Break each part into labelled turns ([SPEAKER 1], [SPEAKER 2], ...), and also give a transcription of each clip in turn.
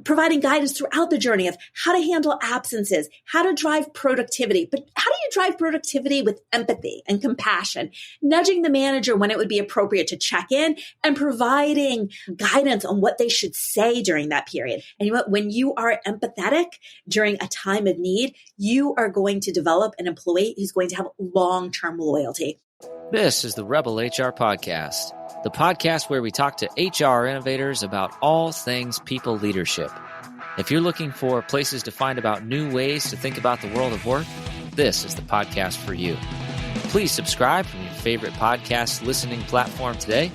[SPEAKER 1] providing guidance throughout the journey of how to handle absences, how to drive productivity. But how do you drive productivity with empathy and compassion, nudging the manager when it would be appropriate to check in and providing guidance on what they should say during that period. And you know what? When you are empathetic during a time of need, you are going to develop an employee who's going to have long-term loyalty.
[SPEAKER 2] This is the Rebel HR Podcast, the podcast where we talk to HR innovators about all things people leadership. If you're looking for places to find about new ways to think about the world of work, this is the podcast for you. Please subscribe from your favorite podcast listening platform today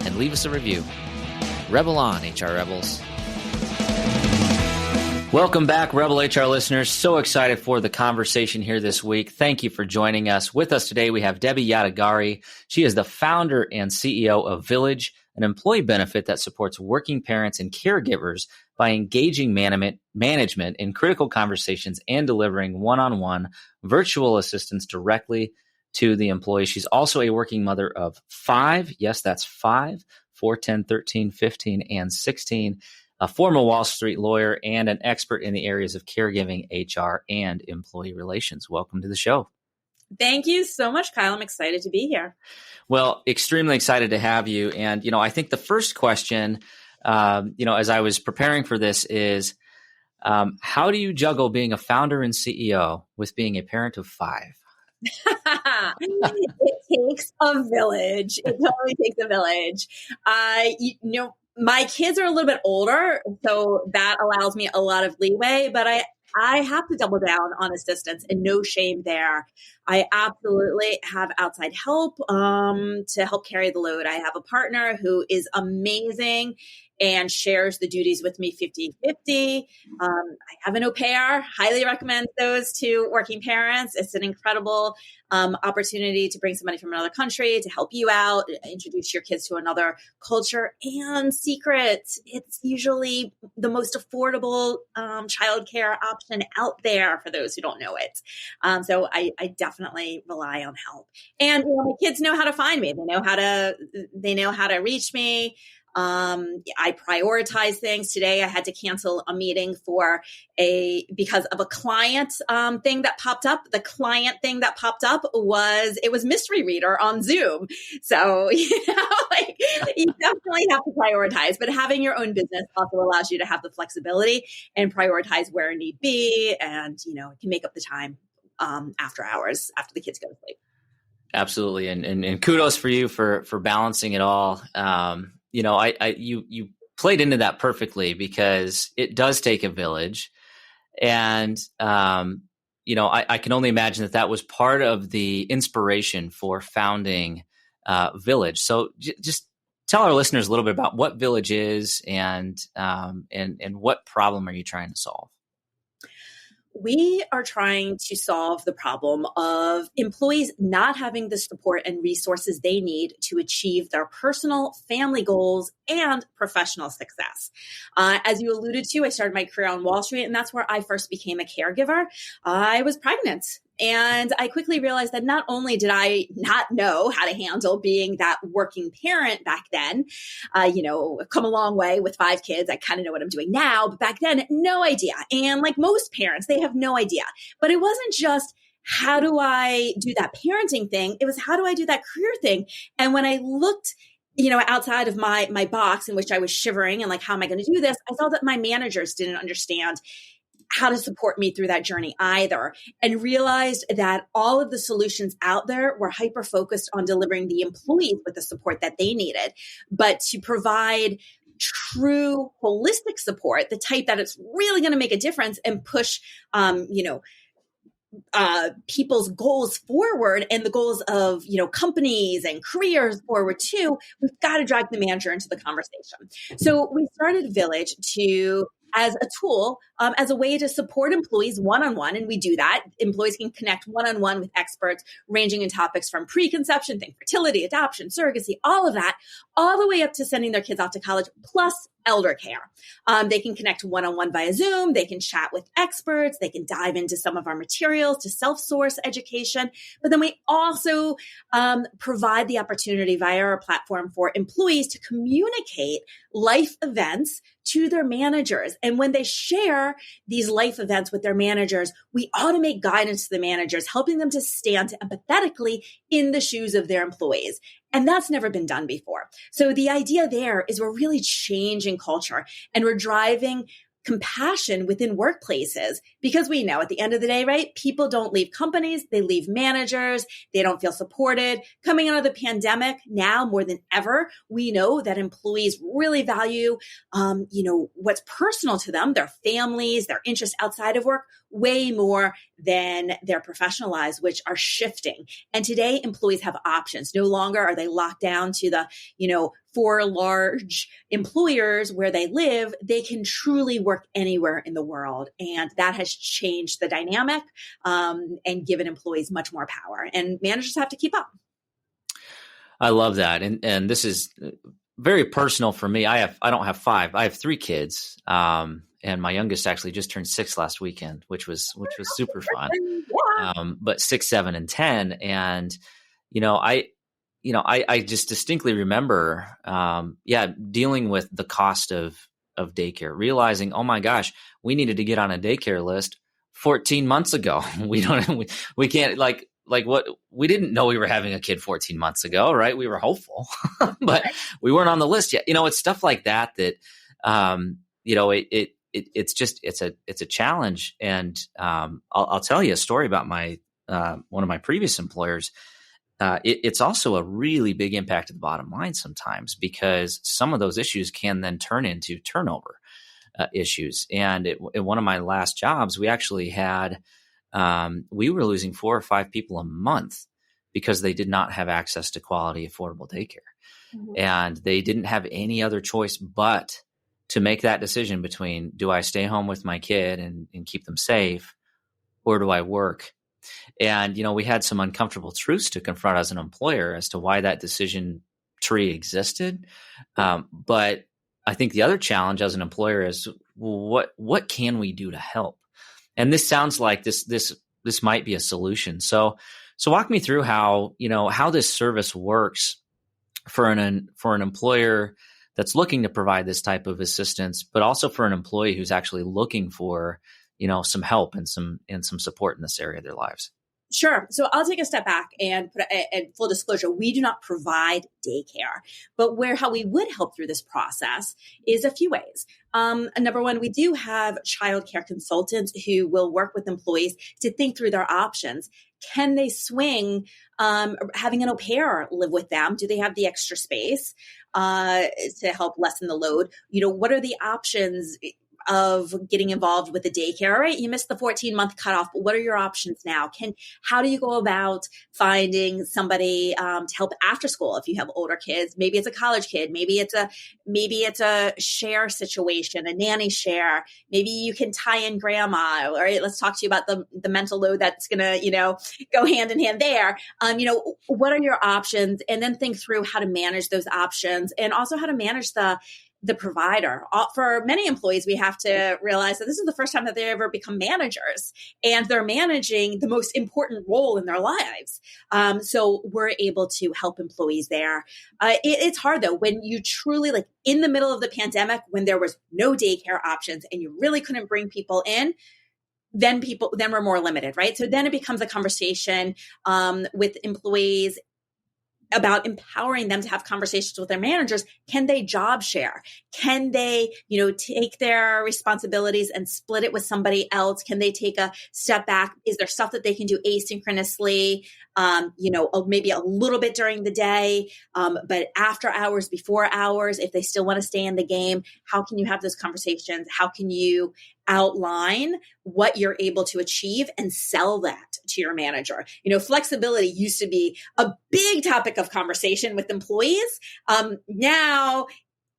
[SPEAKER 2] and leave us a review. Rebel on, HR Rebels. Welcome back, Rebel HR listeners. So excited for the conversation here this week. Thank you for joining us. With us today, we have Debi Yadegari. She is the founder and CEO of Villyge, an employee benefit that supports working parents and caregivers by engaging management in critical conversations and delivering one-on-one virtual assistance directly to the employee. She's also a working mother of 5. Yes, that's 5, 4, 10, 13, 15, and 16. A former Wall Street lawyer and an expert in the areas of caregiving, HR, and employee relations. Welcome to the show.
[SPEAKER 1] Thank you so much, Kyle. I'm excited to be here.
[SPEAKER 2] Well, extremely excited to have you. And, I think the first question, as I was preparing for this is, how do you juggle being a founder and CEO with being a parent of 5?
[SPEAKER 1] It takes a village. It totally takes a village. My kids are a little bit older, so that allows me a lot of leeway, but I have to double down on assistance and no shame there. I absolutely have outside help to help carry the load. I have a partner who is amazing and shares the duties with me 50-50. I have an au pair, highly recommend those to working parents. It's an incredible opportunity to bring somebody from another country to help you out, introduce your kids to another culture. And secret, it's usually the most affordable childcare option out there for those who don't know it. So I definitely rely on help. And my kids know how to find me. They know how to reach me. I prioritize things. Today I had to cancel a meeting because of a client thing that popped up. The client thing that popped up was Mystery Reader on Zoom. So, you definitely have to prioritize, but having your own business also allows you to have the flexibility and prioritize where need be. And, can make up the time after hours, after the kids go to sleep.
[SPEAKER 2] Absolutely. And kudos for you for balancing it all. You played into that perfectly because it does take a village. And, I can only imagine that was part of the inspiration for founding Villyge. So just tell our listeners a little bit about what Villyge is and what problem are you trying to solve?
[SPEAKER 1] We are trying to solve the problem of employees not having the support and resources they need to achieve their personal, family goals and professional success. As you alluded to, I started my career on Wall Street, and that's where I first became a caregiver. I was pregnant. And I quickly realized that not only did I not know how to handle being that working parent back then, I've come a long way with 5 kids. I kind of know what I'm doing now, but back then, no idea. And like most parents, they have no idea. But it wasn't just, how do I do that parenting thing? It was, how do I do that career thing? And when I looked outside of my box in which I was shivering and like, how am I going to do this? I saw that my managers didn't understand how to support me through that journey either, and realized that all of the solutions out there were hyper-focused on delivering the employees with the support that they needed. But to provide true holistic support, the type that it's really going to make a difference and push, people's goals forward and the goals of, companies and careers forward too, we've got to drag the manager into the conversation. So we started Villyge as a tool, as a way to support employees one-on-one. And we do that. Employees can connect one-on-one with experts ranging in topics from preconception, think fertility, adoption, surrogacy, all of that, all the way up to sending their kids off to college, plus elder care. They can connect one-on-one via Zoom. They can chat with experts. They can dive into some of our materials to self-source education. But then we also provide the opportunity via our platform for employees to communicate life events to their managers. And when they share these life events with their managers, we automate guidance to the managers, helping them to stand empathetically in the shoes of their employees. And that's never been done before. So the idea there is we're really changing culture and we're driving compassion within workplaces, because we know at the end of the day, right? People don't leave companies, they leave managers, they don't feel supported. Coming out of the pandemic now more than ever, we know that employees really value, what's personal to them, their families, their interests outside of work, way more than their professional lives, which are shifting. And today employees have options. No longer are they locked down to the, four large employers where they live. They can truly work anywhere in the world. And that has changed the dynamic and given employees much more power. And managers have to keep up.
[SPEAKER 2] I love that. And this is very personal for me. I don't have 5. I have 3 kids. And my youngest actually just turned 6 last weekend, which was super fun.
[SPEAKER 1] Yeah.
[SPEAKER 2] But 6, 7, and 10. And, I just distinctly remember, dealing with the cost of daycare, realizing, oh my gosh, we needed to get on a daycare list 14 months ago. We can't what we didn't know we were having a kid 14 months ago, right? We were hopeful, but we weren't on the list yet. It's stuff like that, it's a challenge. And I'll tell you a story about my one of my previous employers. It's also a really big impact to the bottom line sometimes, because some of those issues can then turn into turnover issues. And in one of my last jobs, we actually had, we were losing 4 or 5 people a month because they did not have access to quality, affordable daycare. Mm-hmm. And they didn't have any other choice but to make that decision between, do I stay home with my kid and keep them safe, or do I work? And, we had some uncomfortable truths to confront as an employer as to why that decision tree existed. But I think the other challenge as an employer is, what can we do to help? And this sounds like this might be a solution. So walk me through how this service works for an employer that's looking to provide this type of assistance, but also for an employee who's actually looking for, some help and some support in this area of their lives.
[SPEAKER 1] Sure. So I'll take a step back and full disclosure, we do not provide daycare, but how we would help through this process is a few ways. Number one, we do have childcare consultants who will work with employees to think through their options. Can they swing having an au pair live with them? Do they have the extra space to help lessen the load? What are the options of getting involved with the daycare? All right, you missed the 14-month cutoff, but what are your options now? How do you go about finding somebody to help after school if you have older kids? Maybe it's a college kid. Maybe it's a share situation, a nanny share. Maybe you can tie in grandma. All right, let's talk to you about the mental load that's going to, go hand in hand there. What are your options? And then think through how to manage those options, and also how to manage the provider. For many employees, we have to realize that this is the first time that they ever become managers, and they're managing the most important role in their lives. So we're able to help employees there. It's hard though, when you truly, like in the middle of the pandemic, when there was no daycare options and you really couldn't bring people in, then we're more limited, right? So then it becomes a conversation with employees about empowering them to have conversations with their managers. Can they job share? Can they, take their responsibilities and split it with somebody else? Can they take a step back? Is there stuff that they can do asynchronously? Maybe a little bit during the day, but after hours, before hours, if they still want to stay in the game, how can you have those conversations? How can you outline what you're able to achieve and sell that to your manager? Flexibility used to be a big topic of conversation with employees. Now,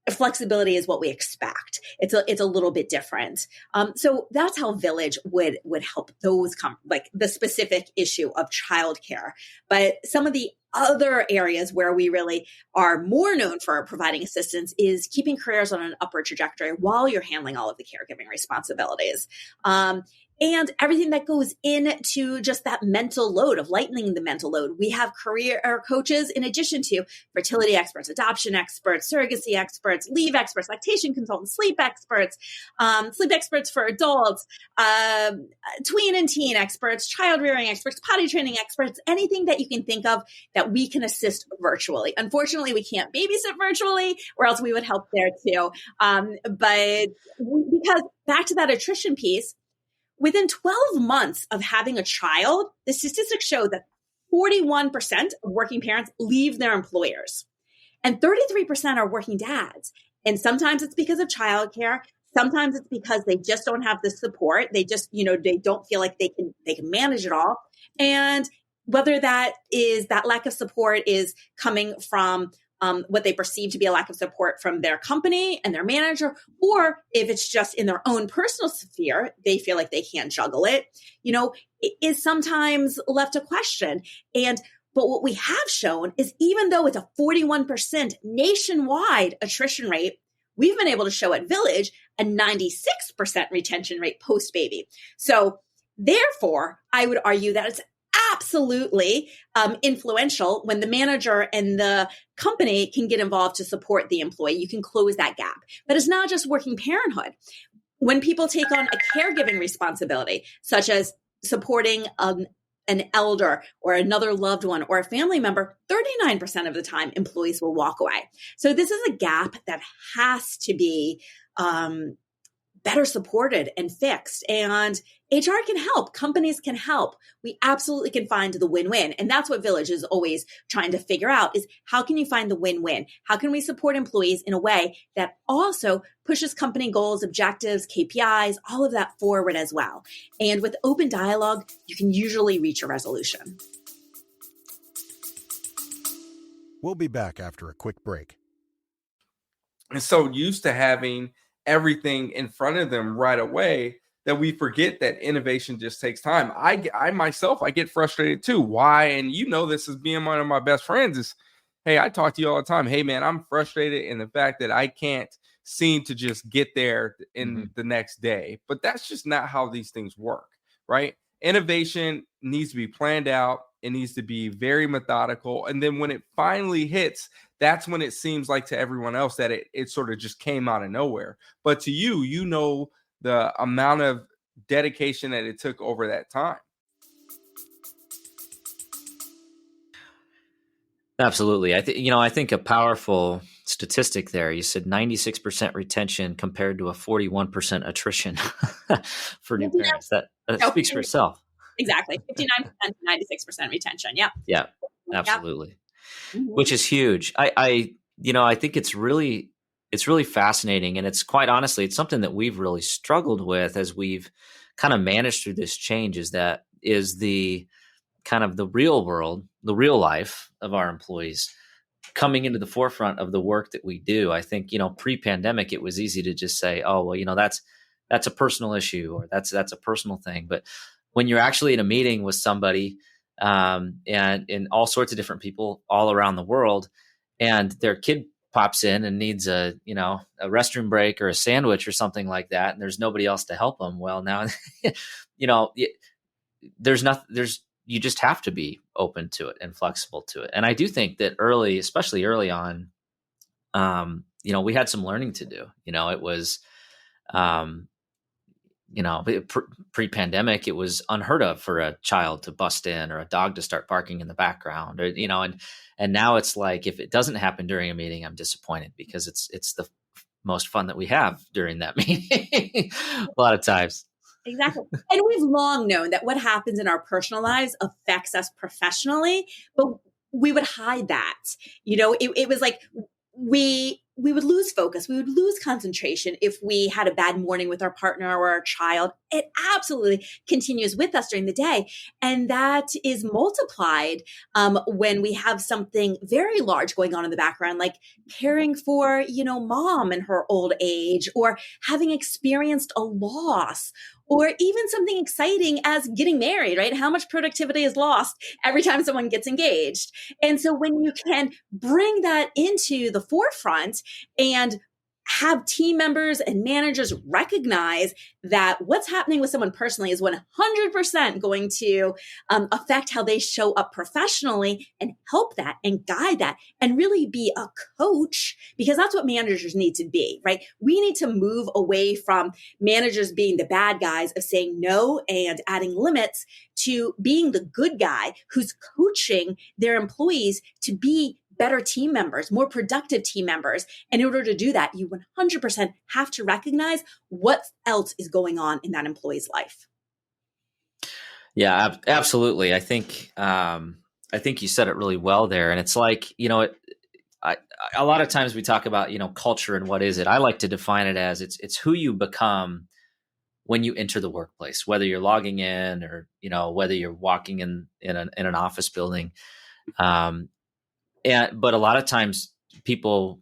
[SPEAKER 1] flexibility is what we expect. It's a little bit different. So that's how Villyge would help those like the specific issue of childcare. But some of the other areas where we really are more known for providing assistance is keeping careers on an upward trajectory while you're handling all of the caregiving responsibilities. And everything that goes into just that mental load of lightening the mental load. We have career coaches in addition to fertility experts, adoption experts, surrogacy experts, leave experts, lactation consultants, sleep experts for adults, tween and teen experts, child rearing experts, potty training experts, anything that you can think of that we can assist virtually. Unfortunately, we can't babysit virtually, or else we would help there too. But because back to that attrition piece, within 12 months of having a child, the statistics show that 41% of working parents leave their employers and 33% are working dads. And sometimes it's because of childcare. Sometimes it's because they just don't have the support. They just, they don't feel like they can manage it all. And whether that lack of support is coming from what they perceive to be a lack of support from their company and their manager, or if it's just in their own personal sphere, they feel like they can't juggle it, it is sometimes left to question. But what we have shown is even though it's a 41% nationwide attrition rate, we've been able to show at Villyge a 96% retention rate post-baby. So therefore, I would argue that it's absolutely influential when the manager and the company can get involved to support the employee. You can close that gap. But it's not just working parenthood. When people take on a caregiving responsibility, such as supporting an elder or another loved one or a family member, 39% of the time employees will walk away. So this is a gap that has to be better supported and fixed. And HR can help. Companies can help. We absolutely can find the win-win. And that's what Villyge is always trying to figure out is how can you find the win-win? How can we support employees in a way that also pushes company goals, objectives, KPIs, all of that forward as well? And with open dialogue, you can usually reach a resolution.
[SPEAKER 3] We'll be back after a quick break.
[SPEAKER 4] And so used to having everything in front of them right away that we forget that innovation just takes time. I myself, I get frustrated too. Why? And this is being one of my best friends is, hey, I talk to you all the time. Hey man, I'm frustrated in the fact that I can't seem to just get there in the next day. But that's just not how these things work, right? Innovation needs to be planned out. It needs to be very methodical. And then when it finally hits, that's when it seems like to everyone else that it sort of just came out of nowhere. But to you, the amount of dedication that it took over that time.
[SPEAKER 2] Absolutely. I think a powerful statistic there, you said 96% retention compared to a 41% attrition for new parents. That speaks for itself.
[SPEAKER 1] Exactly. 59% to 96% retention. Yeah.
[SPEAKER 2] Yeah, absolutely. Yep. Which is huge. I think it's really fascinating. And it's quite honestly, it's something that we've really struggled with as we've kind of managed through this change is the kind of the real world, the real life of our employees coming into the forefront of the work that we do. I think, pre-pandemic, it was easy to just say, oh, well, that's a personal issue or that's a personal thing. But when you're actually in a meeting with somebody and all sorts of different people all around the world, and their kid pops in and needs a restroom break or a sandwich or something like that, and there's nobody else to help them. Well, now, you just have to be open to it and flexible to it. And I do think that especially early on, we had some learning to do. It was, pre-pandemic, it was unheard of for a child to bust in or a dog to start barking in the background, or, and now it's like, if it doesn't happen during a meeting, I'm disappointed because it's the most fun that we have during that meeting a lot of times.
[SPEAKER 1] Exactly. And we've long known that what happens in our personal lives affects us professionally, but we would hide that. It was like we we would lose focus. We would lose concentration if we had a bad morning with our partner or our child. It absolutely continues with us during the day. And that is multiplied when we have something very large going on in the background, like caring for, mom in her old age, or having experienced a loss, or even something exciting as getting married, right? How much productivity is lost every time someone gets engaged. And so when you can bring that into the forefront and have team members and managers recognize that what's happening with someone personally is 100% going to affect how they show up professionally, and help that and guide that and really be a coach, because that's what managers need to be, right? We need to move away from managers being the bad guys of saying no and adding limits to being the good guy who's coaching their employees to be better team members, more productive team members. And in order to do that, you 100% have to recognize what else is going on in that employee's life.
[SPEAKER 2] Yeah, absolutely. I think you said it really well there. And it's like, a lot of times we talk about, culture and what is it? I like to define it as it's who you become when you enter the workplace, whether you're logging in or, whether you're walking in an office building. But a lot of times people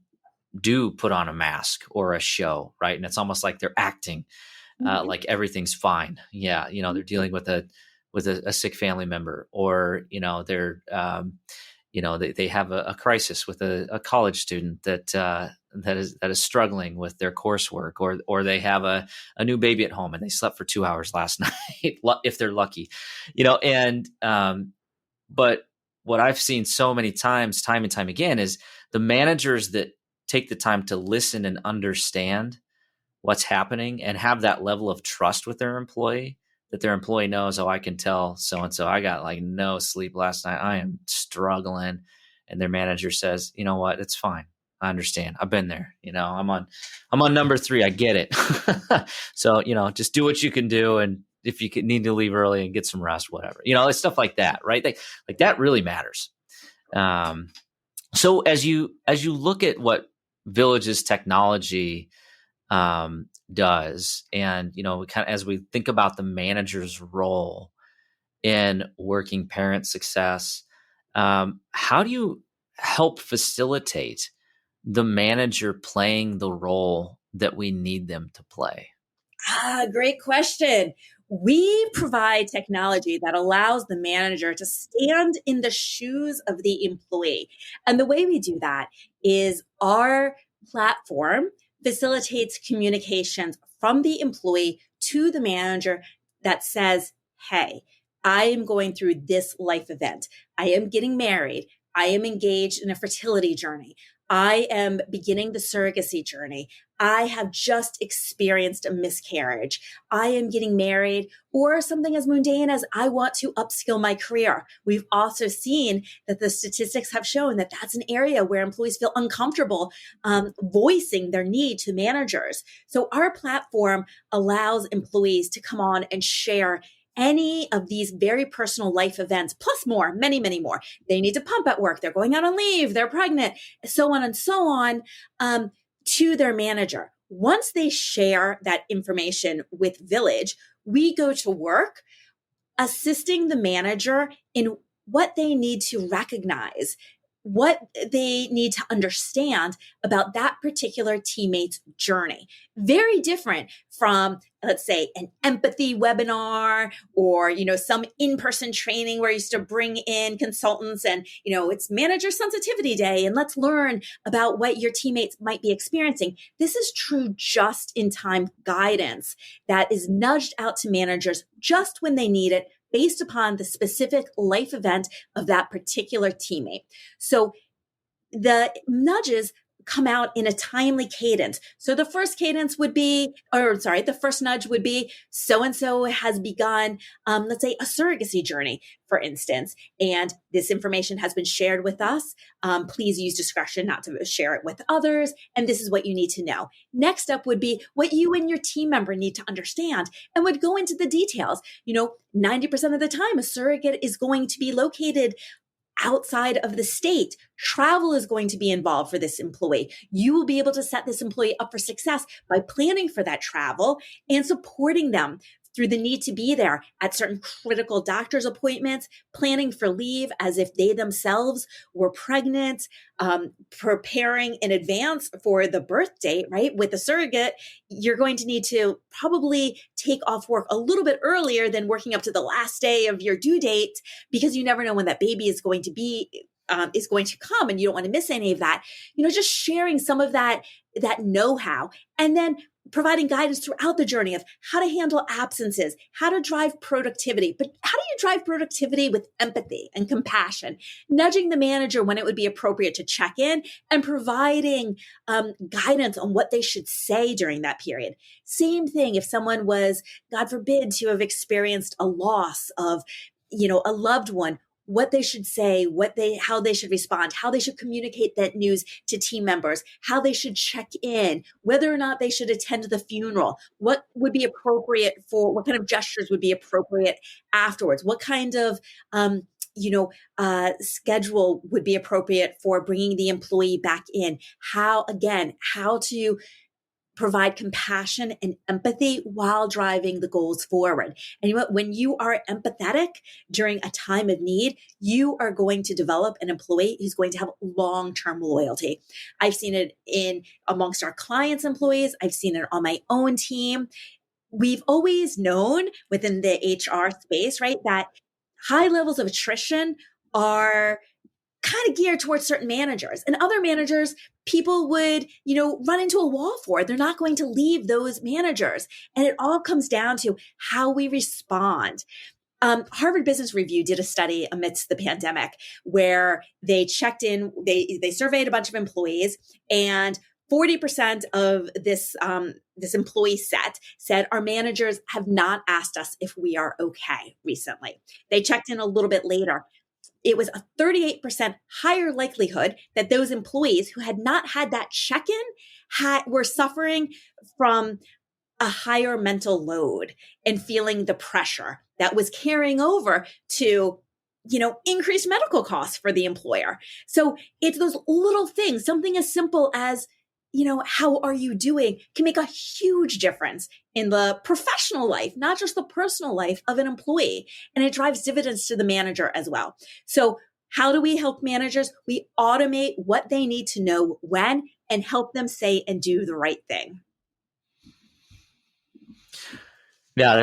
[SPEAKER 2] do put on a mask or a show, right? And it's almost like they're acting like everything's fine. Yeah, they're dealing with a sick family member, or they're they have a crisis with a college student that is struggling with their coursework, or they have a new baby at home and they slept for 2 hours last night if they're lucky, but what I've seen so many times, time and time again, is the managers that take the time to listen and understand what's happening and have that level of trust with their employee, that their employee knows, I can tell so-and-so I got like no sleep last night. I am struggling. And their manager says, you know what, it's fine. I understand. I've been there. I'm on number 3. I get it. So, just do what you can do. And if you need to leave early and get some rest, whatever, it's stuff like that, right? Like that really matters. So as you look at what Villyge's technology does, and as we think about the manager's role in working parent success, how do you help facilitate the manager playing the role that we need them to play?
[SPEAKER 1] Great question. We provide technology that allows the manager to stand in the shoes of the employee. And the way we do that is our platform facilitates communications from the employee to the manager that says, hey, I am going through this life event. I am getting married. I am engaged in a fertility journey. I am beginning the surrogacy journey. I have just experienced a miscarriage. I am getting married, or something as mundane as I want to upskill my career. We've also seen that the statistics have shown that that's an area where employees feel uncomfortable voicing their need to managers. So our platform allows employees to come on and share any of these very personal life events, plus more, many, many more. They need to pump at work. They're going out on leave. They're pregnant, so on, to their manager. Once they share that information with Villyge, we go to work assisting the manager in what they need to recognize, what they need to understand about that particular teammate's journey. Very different from, let's say, an empathy webinar or, some in-person training where you used to bring in consultants and, it's manager sensitivity day and let's learn about what your teammates might be experiencing. This is true just-in-time guidance that is nudged out to managers just when they need it, based upon the specific life event of that particular teammate. So the nudges come out in a timely cadence. So the first nudge would be so-and-so has begun, let's say, a surrogacy journey, for instance, and this information has been shared with us. Please use discretion not to share it with others. And this is what you need to know. Next up would be what you and your team member need to understand, and would go into the details. 90% of the time, a surrogate is going to be located outside of the state. Travel is going to be involved for this employee. You will be able to set this employee up for success by planning for that travel and supporting them through the need to be there at certain critical doctor's appointments, planning for leave as if they themselves were pregnant, preparing in advance for the birth date, right? With a surrogate, you're going to need to probably take off work a little bit earlier than working up to the last day of your due date, because you never know when that baby is going to come, and you don't want to miss any of that. Just sharing some of that know-how, and then providing guidance throughout the journey of how to handle absences, how to drive productivity. But how do you drive productivity with empathy and compassion? Nudging the manager when it would be appropriate to check in, and providing guidance on what they should say during that period. Same thing if someone was, God forbid, to have experienced a loss of, a loved one, what they should say, how they should respond, how they should communicate that news to team members, how they should check in, whether or not they should attend the funeral, what would be appropriate what kind of gestures would be appropriate afterwards, what kind of, schedule would be appropriate for bringing the employee back in, how to provide compassion and empathy while driving the goals forward. And when you are empathetic during a time of need, you are going to develop an employee who's going to have long-term loyalty. I've seen it amongst our clients' employees. I've seen it on my own team. We've always known within the HR space, right, that high levels of attrition are kind of geared towards certain managers, and other managers people would, run into a wall for. They're not going to leave those managers. And it all comes down to how we respond. Harvard Business Review did a study amidst the pandemic where they checked in, they surveyed a bunch of employees, and 40% of this employee set said our managers have not asked us if we are okay recently. They checked in a little bit later. It was a 38% higher likelihood that those employees who had not had that check-in were suffering from a higher mental load and feeling the pressure that was carrying over to, increased medical costs for the employer. So it's those little things, something as simple as, how are you doing, can make a huge difference in the professional life, not just the personal life of an employee. And it drives dividends to the manager as well. So how do we help managers? We automate what they need to know when, and help them say and do the right thing.
[SPEAKER 2] Yeah,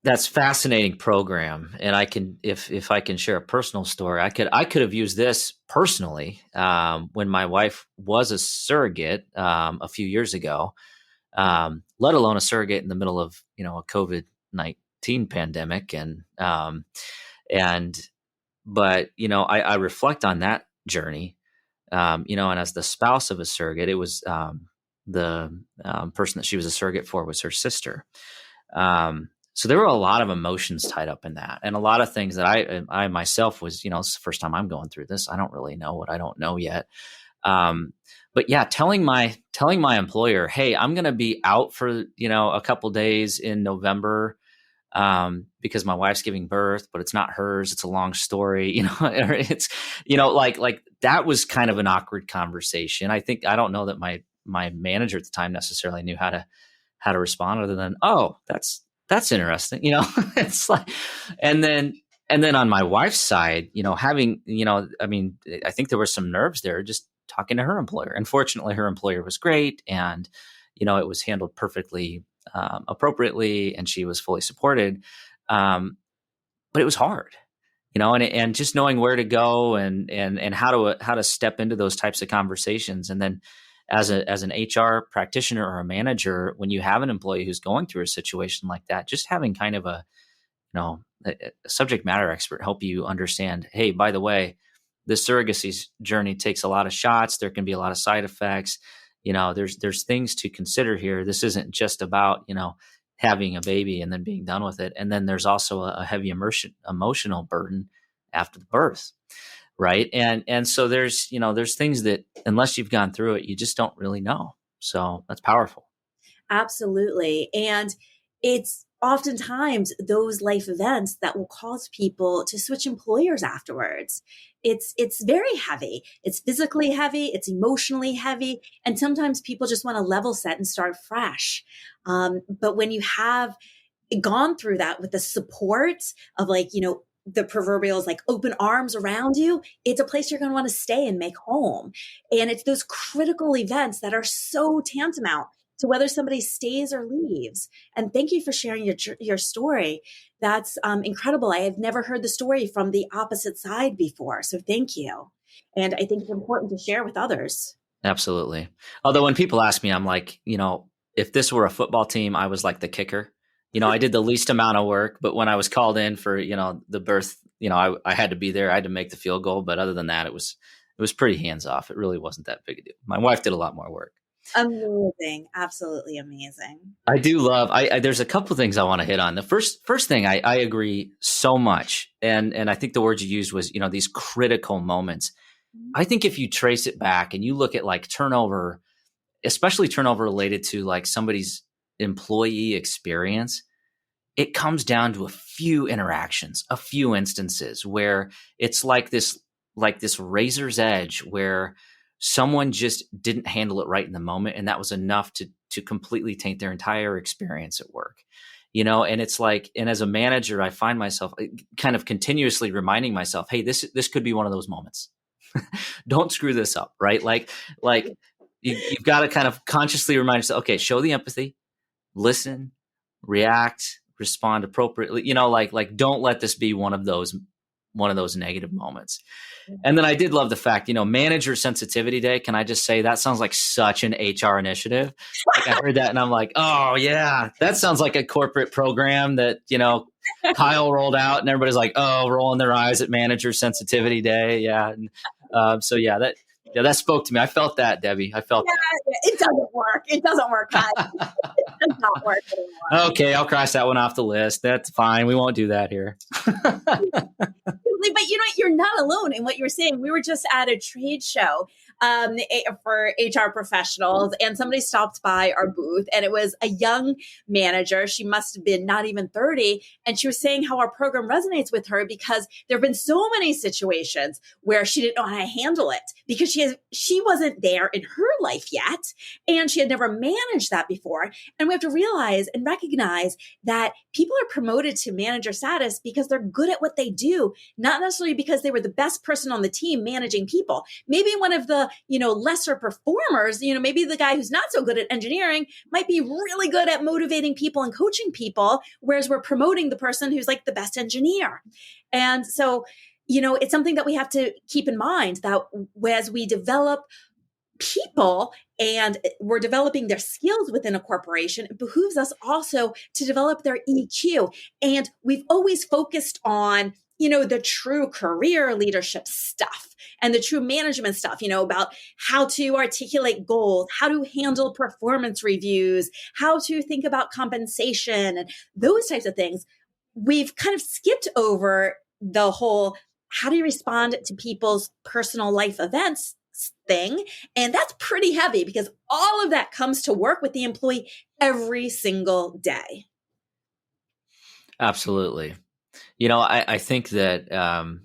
[SPEAKER 2] that's fascinating program. And I can, if I can share a personal story, I could have used this personally when my wife was a surrogate a few years ago, let alone a surrogate in the middle of a COVID-19 pandemic, but I reflect on that journey, and as the spouse of a surrogate, it was the person that she was a surrogate for was her sister. So there were a lot of emotions tied up in that, and a lot of things that I myself was, it's the first time I'm going through this. I don't really know what I don't know yet. But yeah, telling my employer, hey, I'm going to be out for, a couple days in November, because my wife's giving birth, but it's not hers. It's a long story, it's, like that was kind of an awkward conversation. I don't know that my manager at the time necessarily knew how to respond other than, oh, that's interesting. It's like, and then on my wife's side, having, I think there were some nerves there just talking to her employer. And fortunately, her employer was great. And, it was handled perfectly, appropriately, and she was fully supported. But it was hard, and just knowing where to go and how to step into those types of conversations. And then as an HR practitioner or a manager, when you have an employee who's going through a situation like that, just having kind of a subject matter expert help you understand, hey, by the way, this surrogacy journey takes a lot of shots. There can be a lot of side effects. There's things to consider here. This isn't just about, having a baby and then being done with it. And then there's also a heavy emotional burden after the birth. Right. And so there's things that unless you've gone through it, you just don't really know. So that's powerful.
[SPEAKER 1] Absolutely. And it's oftentimes those life events that will cause people to switch employers afterwards. It's very heavy. It's physically heavy. It's emotionally heavy. And sometimes people just want to level set and start fresh. But when you have gone through that with the support of the proverbial is like open arms around you, it's a place you're going to want to stay and make home. And it's those critical events that are so tantamount to whether somebody stays or leaves. And thank you for sharing your story. That's incredible. I have never heard the story from the opposite side before. So thank you. And I think it's important to share with others.
[SPEAKER 2] Absolutely. Although when people ask me, I'm like, if this were a football team, I was like the kicker. I did the least amount of work, but when I was called in for, the birth, I had to be there. I had to make the field goal. But other than that, it was pretty hands off. It really wasn't that big a deal. My wife did a lot more work.
[SPEAKER 1] Amazing. Absolutely amazing.
[SPEAKER 2] I do love, there's a couple of things I want to hit on. The first thing, I agree so much. And I think the word you used was, these critical moments. I think if you trace it back and you look at like turnover, especially turnover related to like somebody's employee experience, it comes down to a few interactions, a few instances where it's like this razor's edge where someone just didn't handle it right in the moment. And that was enough to completely taint their entire experience at work, and it's like, and as a manager, I find myself kind of continuously reminding myself, hey, this could be one of those moments. Don't screw this up. Right. Like you've got to kind of consciously remind yourself, okay, show the empathy, listen, react, respond appropriately, like don't let this be one of those negative moments. And then I did love the fact, manager sensitivity day. Can I just say that sounds like such an HR initiative? Like I heard that and I'm like, oh yeah, that sounds like a corporate program that, Kyle rolled out and everybody's like, oh, rolling their eyes at manager sensitivity day. Yeah. And, so yeah, that spoke to me. I felt that, Debbie. I felt that.
[SPEAKER 1] It doesn't work. It doesn't work. It does not work anymore.
[SPEAKER 2] Okay, I'll cross that one off the list. That's fine. We won't do that here.
[SPEAKER 1] But you're not alone in what you were saying. We were just at a trade show for HR professionals, and somebody stopped by our booth, and it was a young manager. She must have been not even 30, and she was saying how our program resonates with her because there have been so many situations where she didn't know how to handle it because she wasn't there in her life yet, and she had never managed that before. And we have to realize and recognize that people are promoted to manager status because they're good at what they do, not necessarily because they were the best person on the team managing people. Maybe one of the, lesser performers, maybe the guy who's not so good at engineering might be really good at motivating people and coaching people, whereas we're promoting the person who's like the best engineer. And so, it's something that we have to keep in mind that as we develop people and we're developing their skills within a corporation, it behooves us also to develop their EQ. And we've always focused on, the true career leadership stuff and the true management stuff, about how to articulate goals, how to handle performance reviews, how to think about compensation and those types of things. We've kind of skipped over the whole, how do you respond to people's personal life events thing? And that's pretty heavy because all of that comes to work with the employee every single day.
[SPEAKER 2] Absolutely. I think that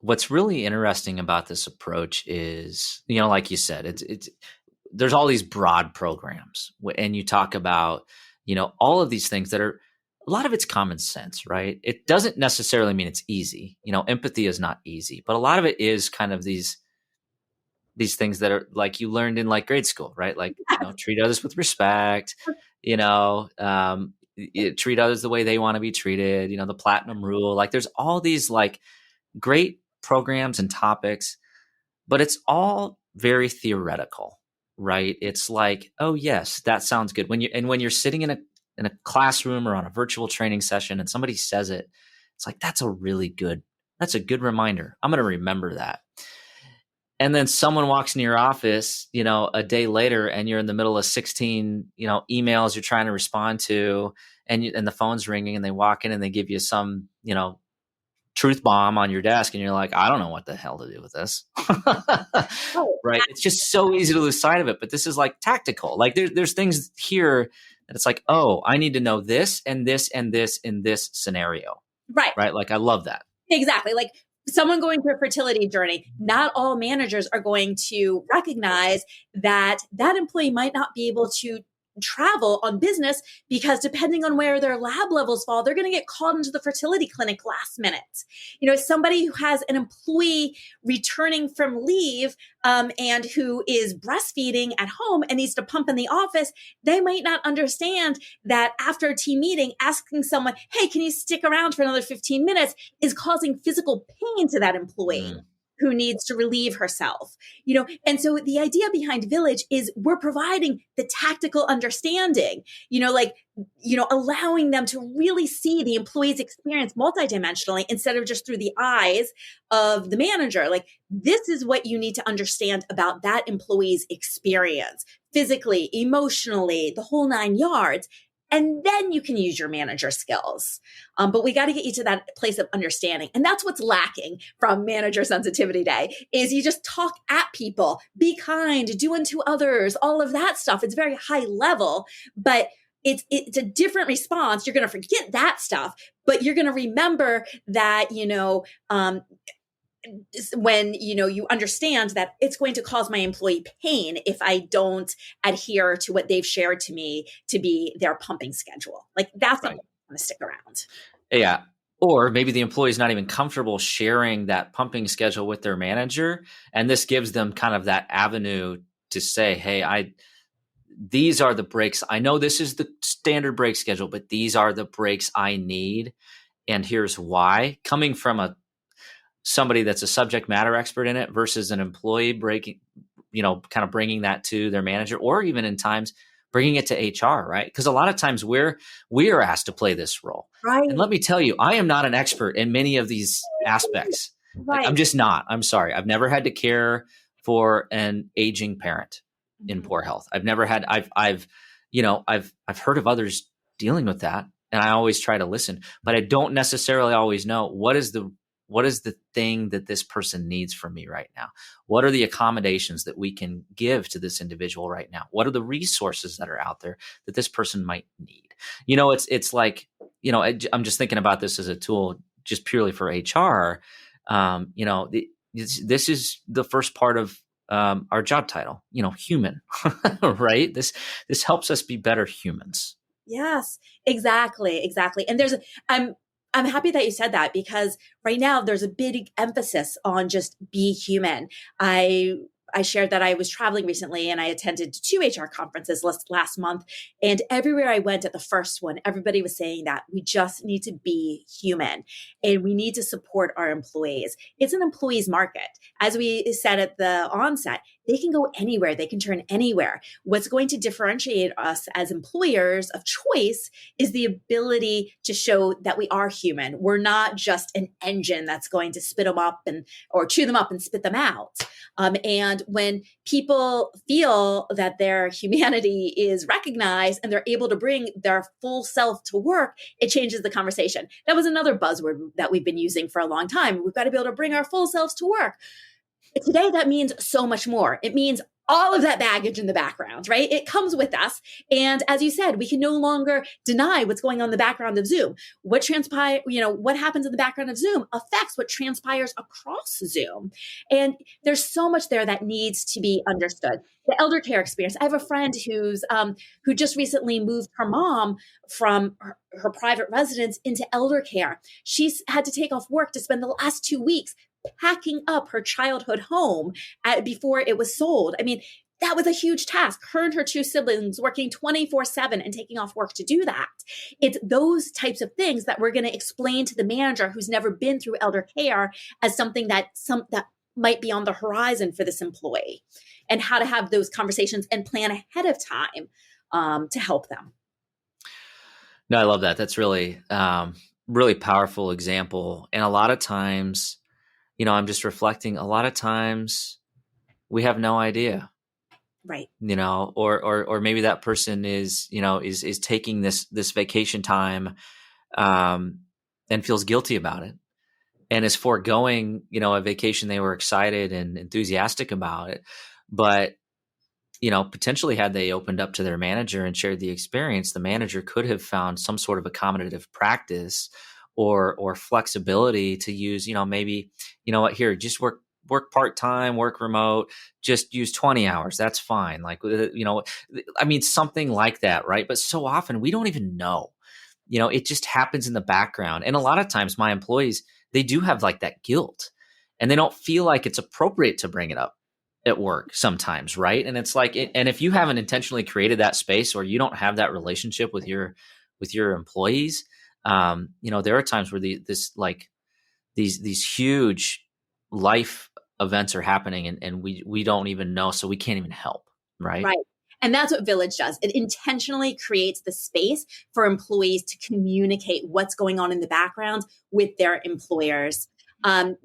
[SPEAKER 2] what's really interesting about this approach is, like you said, it's there's all these broad programs, and you talk about, all of these things that are, a lot of it's common sense, right? It doesn't necessarily mean it's easy. Empathy is not easy, but a lot of it is kind of these things that are like you learned in like grade school, right? Like, treat others with respect, treat others the way they want to be treated, the platinum rule. Like there's all these like great programs and topics, but it's all very theoretical, right? It's like, oh yes, that sounds good. When you're sitting in a classroom or on a virtual training session and somebody says it, it's like, that's a good reminder. I'm going to remember that. And then someone walks into your office, a day later, and you're in the middle of 16, emails you're trying to respond to, and the phone's ringing, and they walk in and they give you some, truth bomb on your desk, and you're like, I don't know what the hell to do with this. Right? It's just so easy to lose sight of it. But this is like tactical. Like there's things here And it's like, oh, I need to know this and this and this in this scenario.
[SPEAKER 1] Right.
[SPEAKER 2] Right. Like, I love that.
[SPEAKER 1] Exactly. Like someone going through a fertility journey, not all managers are going to recognize that that employee might not be able to travel on business because depending on where their lab levels fall, they're going to get called into the fertility clinic last minute. Somebody who has an employee returning from leave and who is breastfeeding at home and needs to pump in the office, they might not understand that after a team meeting, asking someone, hey, can you stick around for another 15 minutes is causing physical pain to that employee. Who needs to relieve herself, and so the idea behind Villyge is we're providing the tactical understanding, allowing them to really see the employee's experience multidimensionally instead of just through the eyes of the manager. Like, this is what you need to understand about that employee's experience, physically, emotionally, the whole 9 yards. And then you can use your manager skills. But we got to get you to that place of understanding. And that's what's lacking from Manager Sensitivity Day is you just talk at people, be kind, do unto others, all of that stuff. It's very high level, but it's a different response. You're going to forget that stuff, but you're going to remember that, when you understand that it's going to cause my employee pain if I don't adhere to what they've shared to me to be their pumping schedule. Like, that's not going to stick around.
[SPEAKER 2] Yeah. Or maybe the employee is not even comfortable sharing that pumping schedule with their manager. And this gives them kind of that avenue to say, hey, these are the breaks. I know this is the standard break schedule, but these are the breaks I need. And here's why. Coming from somebody that's a subject matter expert in it versus an employee kind of bringing that to their manager, or even in times bringing it to HR, right? Because a lot of times we are asked to play this role.
[SPEAKER 1] Right.
[SPEAKER 2] And let me tell you, I am not an expert in many of these aspects.
[SPEAKER 1] Right.
[SPEAKER 2] Like, I'm just not. I'm sorry. I've never had to care for an aging parent in poor health. I've never had, I've heard of others dealing with that, and I always try to listen, but I don't necessarily always know what is the thing that this person needs from me right now? What are the accommodations that we can give to this individual right now? What are the resources that are out there that this person might need? It's like, I'm just thinking about this as a tool just purely for HR. This is the first part of our job title, human, right? This helps us be better humans.
[SPEAKER 1] Yes, exactly. And I'm happy that you said that, because right now there's a big emphasis on just be human. I shared that I was traveling recently and I attended 2 HR conferences last month. And everywhere I went at the first one, everybody was saying that we just need to be human and we need to support our employees. It's an employee's market. As we said at the onset, they can go anywhere. They can turn anywhere. What's going to differentiate us as employers of choice is the ability to show that we are human. We're not just an engine that's going to spit them up or chew them up and spit them out. And when people feel that their humanity is recognized and they're able to bring their full self to work, it changes the conversation. That was another buzzword that we've been using for a long time. We've got to be able to bring our full selves to work. Today, that means so much more. It means all of that baggage in the background, right? It comes with us. And as you said, we can no longer deny what's going on in the background of Zoom. What happens in the background of Zoom affects what transpires across Zoom. And there's so much there that needs to be understood. The eldercare experience. I have a friend who just recently moved her mom from her private residence into eldercare. She's had to take off work to spend the last 2 weeks packing up her childhood home before it was sold. I mean, that was a huge task. Her and her 2 siblings working 24/7 and taking off work to do that. It's those types of things that we're going to explain to the manager who's never been through elder care as something that might be on the horizon for this employee, and how to have those conversations and plan ahead of time to help them.
[SPEAKER 2] No, I love that. That's really, really powerful example. And a lot of times, I'm just reflecting, a lot of times we have no idea.
[SPEAKER 1] Right.
[SPEAKER 2] Or maybe that person is taking this vacation time and feels guilty about it and is foregoing, a vacation they were excited and enthusiastic about it. But potentially had they opened up to their manager and shared the experience, the manager could have found some sort of accommodative practice or flexibility to use, maybe, what, here, just work part-time, work remote, just use 20 hours. That's fine. Like, something like that. Right. But so often we don't even know, it just happens in the background. And a lot of times my employees, they do have like that guilt and they don't feel like it's appropriate to bring it up at work sometimes. Right. And it's like, and if you haven't intentionally created that space or you don't have that relationship with your employees, there are times where these huge life events are happening and we don't even know, so we can't even help. Right.
[SPEAKER 1] Right. And that's what Villyge does. It intentionally creates the space for employees to communicate what's going on in the background with their employers. I'll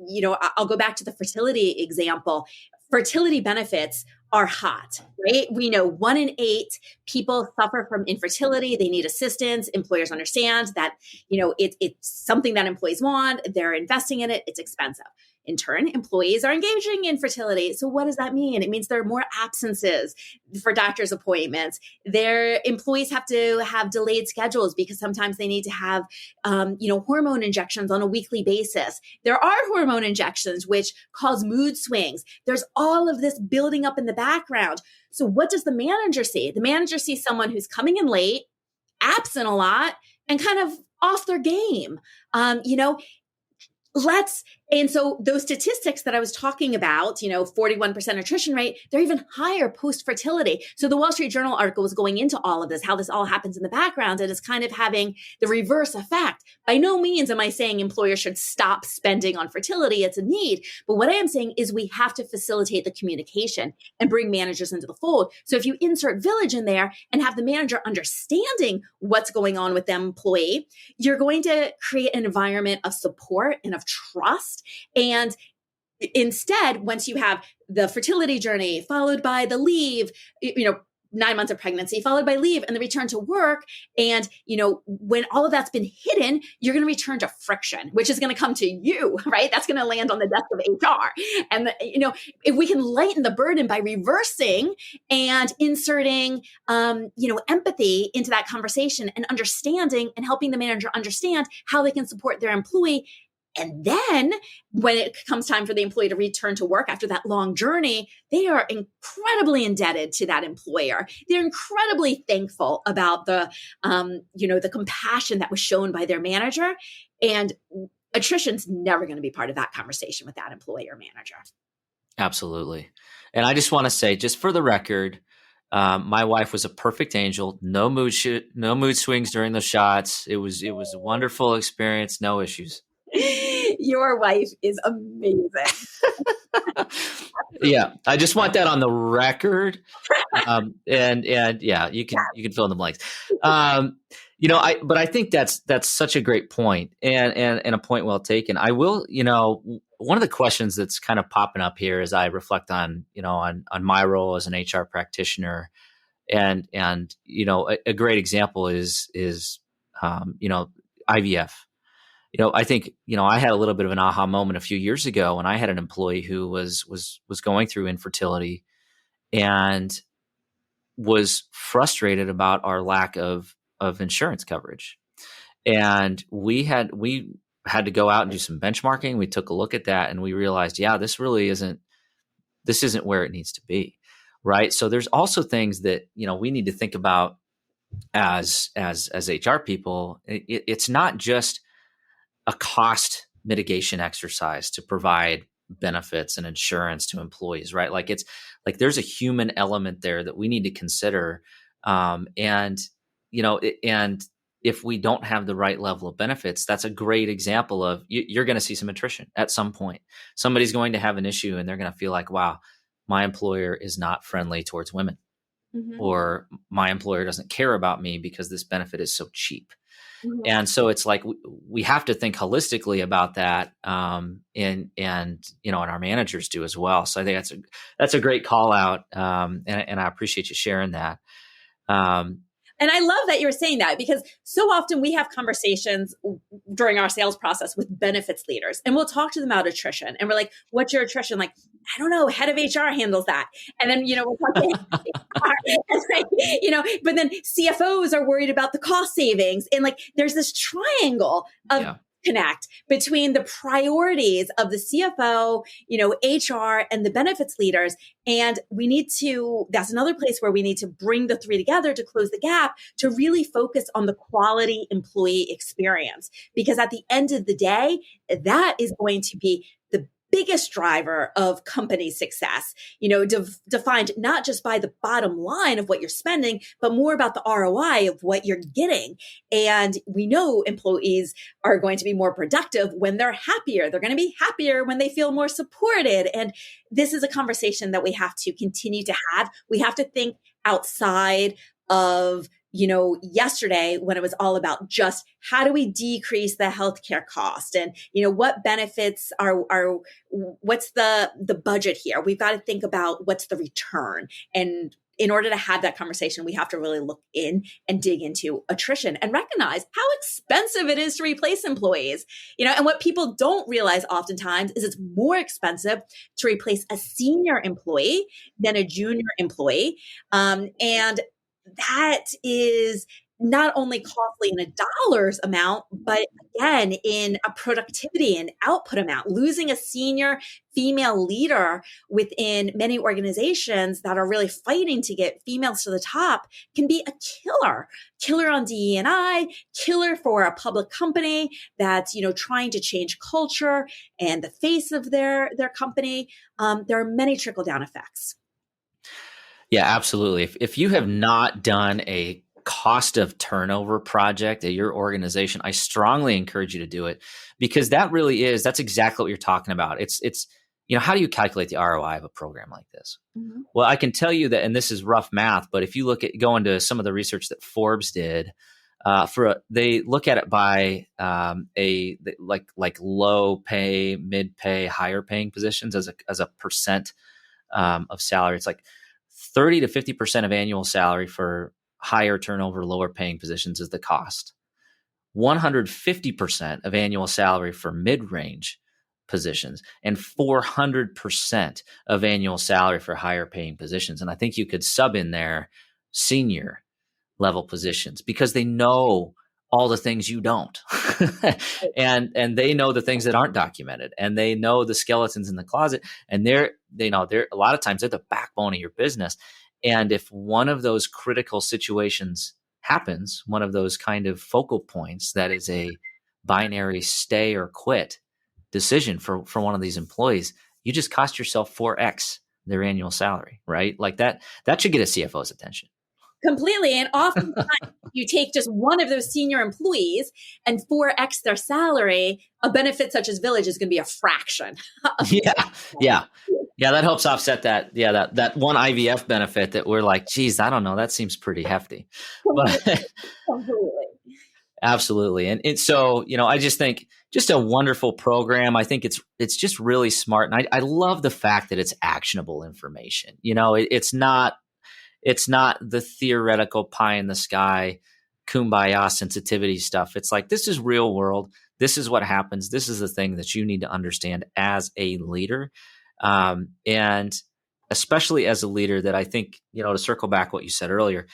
[SPEAKER 1] go back to the fertility example. Fertility benefits are hot, right? We know 1 in 8 people suffer from infertility. They need assistance. Employers understand that, it's something that employees want. They're investing in it. It's expensive. In turn, employees are engaging in fertility. So what does that mean? It means there are more absences for doctor's appointments. Their employees have to have delayed schedules because sometimes they need to have, hormone injections on a weekly basis. There are hormone injections which cause mood swings. There's all of this building up in the background. So what does the manager see? The manager sees someone who's coming in late, absent a lot, and kind of off their game. And so those statistics that I was talking about, 41% attrition rate, they're even higher post-fertility. So the Wall Street Journal article was going into all of this, how this all happens in the background, and it's kind of having the reverse effect. By no means am I saying employers should stop spending on fertility. It's a need. But what I am saying is we have to facilitate the communication and bring managers into the fold. So if you insert Villyge in there and have the manager understanding what's going on with the employee, you're going to create an environment of support and of trust. And instead, once you have the fertility journey followed by the leave, 9 months of pregnancy followed by leave and the return to work. And, when all of that's been hidden, you're going to return to friction, which is going to come to you, right? That's going to land on the desk of HR. And, if we can lighten the burden by reversing and inserting, empathy into that conversation and understanding and helping the manager understand how they can support their employee. And then when it comes time for the employee to return to work after that long journey, they are incredibly indebted to that employer. They're incredibly thankful about the compassion that was shown by their manager. And attrition's never going to be part of that conversation with that employee or manager. Absolutely.
[SPEAKER 2] And I just want to say, just for the record, my wife was a perfect angel. No mood swings during the shots. It was a wonderful experience. No issues.
[SPEAKER 1] Your wife is amazing.
[SPEAKER 2] Yeah, I just want that on the record. And yeah, you can fill in the blanks. But I think that's such a great point and a point well taken. I will, one of the questions that's kind of popping up here as I reflect on my role as an HR practitioner, and a great example is IVF. I think, I had a little bit of an aha moment a few years ago when I had an employee who was going through infertility and was frustrated about our lack of insurance coverage. And we had to go out and do some benchmarking. We took a look at that and we realized, this isn't where it needs to be. Right. So there's also things that, we need to think about as HR people. It's not just a cost mitigation exercise to provide benefits and insurance to employees, right? Like it's like there's a human element there that we need to consider. And if we don't have the right level of benefits, that's a great example of you're going to see some attrition at some point. Somebody's going to have an issue and they're going to feel like, wow, my employer is not friendly towards women, or my employer doesn't care about me because this benefit is so cheap. And so it's like we have to think holistically about that, and our managers do as well. So I think that's a great call out, and I appreciate you sharing that.
[SPEAKER 1] And I love that you're saying that, because so often we have conversations during our sales process with benefits leaders, and we'll talk to them about attrition, and we're like, "What's your attrition like?" I don't know, head of HR handles that. And then, we'll talk to but then CFOs are worried about the cost savings. And like, there's this triangle of connect between the priorities of the CFO, HR, and the benefits leaders. And that's another place where we need to bring the three together to close the gap, to really focus on the quality employee experience. Because at the end of the day, that is going to be the biggest driver of company success, defined not just by the bottom line of what you're spending, but more about the ROI of what you're getting. And we know employees are going to be more productive when they're happier. They're going to be happier when they feel more supported. And this is a conversation that we have to continue to have. We have to think outside of yesterday, when it was all about just how do we decrease the healthcare cost, and what benefits are what's the budget here. We've got to think about what's the return. And in order to have that conversation, we have to really look in and dig into attrition and recognize how expensive it is to replace employees. And what people don't realize oftentimes is it's more expensive to replace a senior employee than a junior employee. And that is not only costly in a dollars amount, but again, in a productivity and output amount. Losing a senior female leader within many organizations that are really fighting to get females to the top can be a killer on DE&I, killer for a public company that's, trying to change culture and the face of their company. There are many trickle-down effects.
[SPEAKER 2] Yeah, absolutely. If you have not done a cost of turnover project at your organization, I strongly encourage you to do it, because that's exactly what you're talking about. It's how do you calculate the ROI of a program like this? Mm-hmm. Well, I can tell you that, and this is rough math, but if you go into some of the research that Forbes did, they look at it by like low pay, mid pay, higher paying positions as a percent of salary. It's like 30 to 50% of annual salary for higher turnover, lower paying positions is the cost. 150% of annual salary for mid-range positions, and 400% of annual salary for higher paying positions. And I think you could sub in there senior level positions, because they know all the things you don't. and they know the things that aren't documented, and they know the skeletons in the closet, and they're a lot of times they're the backbone of your business. And if one of those critical situations happens, one of those kind of focal points that is a binary stay or quit decision for one of these employees, you just cost yourself 4x their annual salary, right? Like that should get a CFO's attention.
[SPEAKER 1] Completely. And oftentimes you take just one of those senior employees and 4x their salary, a benefit such as Villyge is going to be a fraction.
[SPEAKER 2] Yeah. That helps offset that. Yeah. That one IVF benefit that we're like, geez, I don't know. That seems pretty hefty. But
[SPEAKER 1] Completely.
[SPEAKER 2] Absolutely. And so, I just think just a wonderful program. I think it's just really smart. And I love the fact that it's actionable information. It's not the theoretical pie in the sky, kumbaya sensitivity stuff. It's like, this is real world. This is what happens. This is the thing that you need to understand as a leader. And especially as a leader, that I think, to circle back what you said earlier,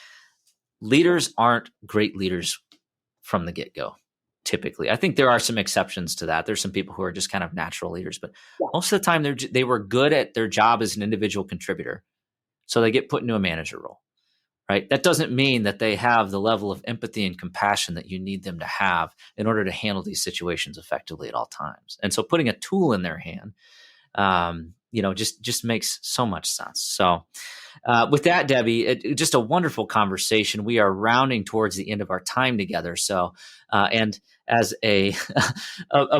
[SPEAKER 2] leaders aren't great leaders from the get-go. Typically, I think there are some exceptions to that. There's some people who are just kind of natural leaders, but most of the time they were good at their job as an individual contributor. So they get put into a manager role, right? That doesn't mean that they have the level of empathy and compassion that you need them to have in order to handle these situations effectively at all times. And so putting a tool in their hand, just makes so much sense. So with that, Debi, just a wonderful conversation. We are rounding towards the end of our time together. So, and as a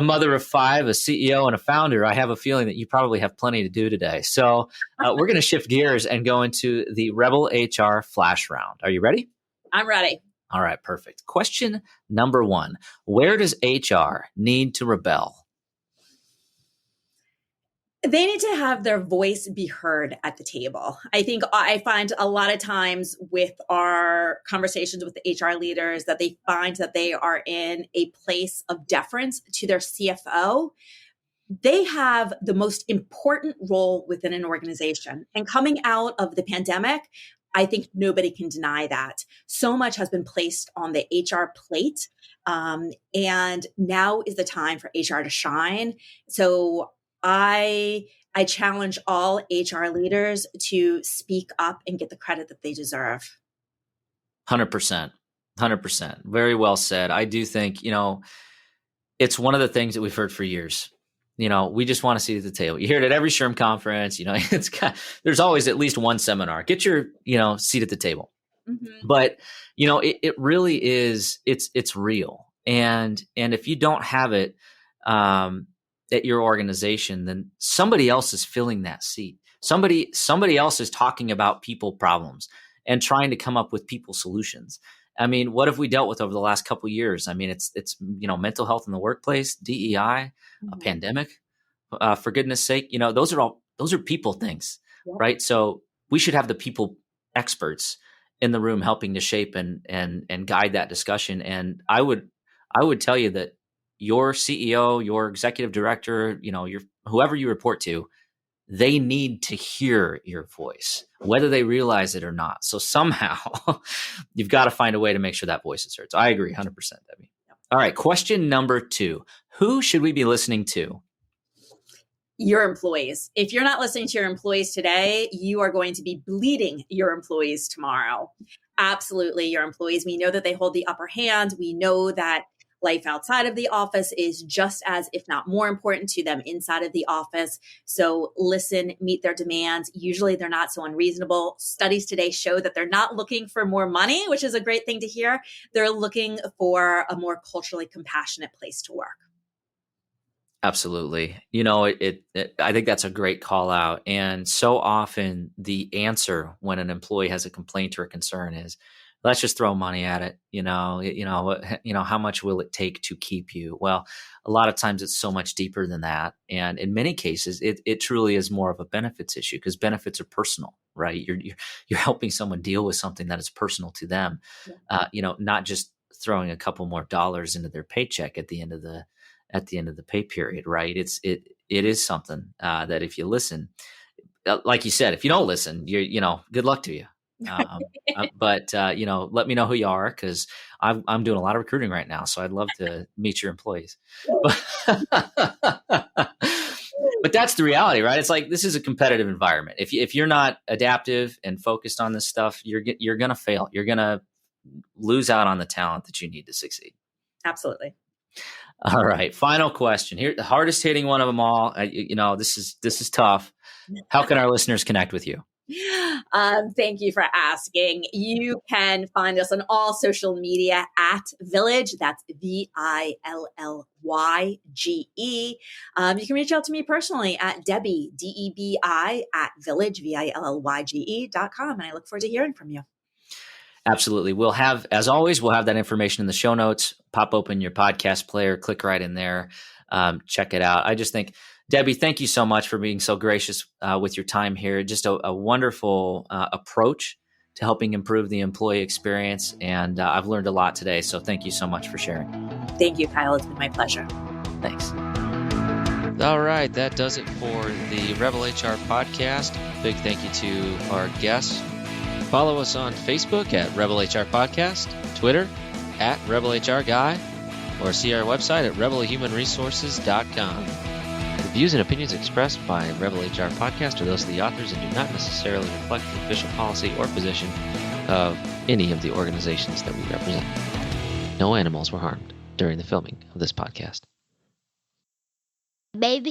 [SPEAKER 2] mother of five, a CEO and a founder, I have a feeling that you probably have plenty to do today. So we're going to shift gears and go into the Rebel HR Flash Round. Are you ready?
[SPEAKER 1] I'm ready.
[SPEAKER 2] All right, perfect. Question number 1. Where does HR need to rebel?
[SPEAKER 1] They need to have their voice be heard at the table. I think I find a lot of times with our conversations with the HR leaders that they find that they are in a place of deference to their CFO they have the most important role within an organization. And coming out of the pandemic, I think nobody can deny that. So much has been placed on the HR plate. And now is the time for HR to shine. So I challenge all HR leaders to speak up and get the credit that they deserve.
[SPEAKER 2] 100%. 100%. Very well said. I do think, it's one of the things that we've heard for years. We just want to sit at the table. You hear it at every SHRM conference. There's always at least one seminar. Get your, seat at the table. Mm-hmm. But, it really is, it's real. And if you don't have it at your organization, then somebody else is filling that seat. Somebody else is talking about people problems and trying to come up with people solutions. I mean, what have we dealt with over the last couple of years? I mean, it's mental health in the workplace, DEI, a pandemic, for goodness sake, those are people things, right? So we should have the people experts in the room helping to shape and guide that discussion. And I would tell you that your CEO, your executive director, your whoever you report to, they need to hear your voice, whether they realize it or not. So somehow you've got to find a way to make sure that voice is heard. So I agree 100%, Debbie. All right. Question number 2. Who should we be listening to?
[SPEAKER 1] Your employees. If you're not listening to your employees today, you are going to be bleeding your employees tomorrow. Absolutely. Your employees. We know that they hold the upper hand. We know that life outside of the office is just as, if not more important to them inside of the office. So listen, meet their demands. Usually they're not so unreasonable. Studies today show that they're not looking for more money, which is a great thing to hear. They're looking for a more culturally compassionate place to work.
[SPEAKER 2] Absolutely. I think that's a great call out. And so often the answer when an employee has a complaint or a concern is, let's just throw money at it. How much will it take to keep you? Well, a lot of times it's so much deeper than that. And in many cases, it truly is more of a benefits issue because benefits are personal, right? You're helping someone deal with something that is personal to them. Not just throwing a couple more dollars into their paycheck at the end of the pay period, right? It is something that if you listen, like you said, if you don't listen, good luck to you. But let me know who you are because I'm doing a lot of recruiting right now, so I'd love to meet your employees. But that's the reality, right? It's like this is a competitive environment. If you're not adaptive and focused on this stuff, you're gonna fail. You're gonna lose out on the talent that you need to succeed.
[SPEAKER 1] Absolutely.
[SPEAKER 2] All right, final question here, the hardest hitting one of them all. This is tough. How can our listeners connect with you?
[SPEAKER 1] Thank you for asking. You can find us on all social media at Villyge. That's Villyge. You can reach out to me personally at Debi, Debi, at Villyge, Villyge.com. And I look forward to hearing from you.
[SPEAKER 2] Absolutely. As always, we'll have that information in the show notes. Pop open your podcast player, click right in there, check it out. I just think, Debbie, thank you so much for being so gracious with your time here. Just a wonderful approach to helping improve the employee experience. And I've learned a lot today. So thank you so much for sharing.
[SPEAKER 1] Thank you, Kyle. It's been my pleasure.
[SPEAKER 2] Thanks.
[SPEAKER 5] All right. That does it for the Rebel HR podcast. Big thank you to our guests. Follow us on Facebook at Rebel HR Podcast, Twitter at Rebel HR Guy, or see our website at rebelhumanresources.com. The views and opinions expressed by Rebel HR Podcast are those of the authors and do not necessarily reflect the official policy or position of any of the organizations that we represent. No animals were harmed during the filming of this podcast.
[SPEAKER 6] Baby.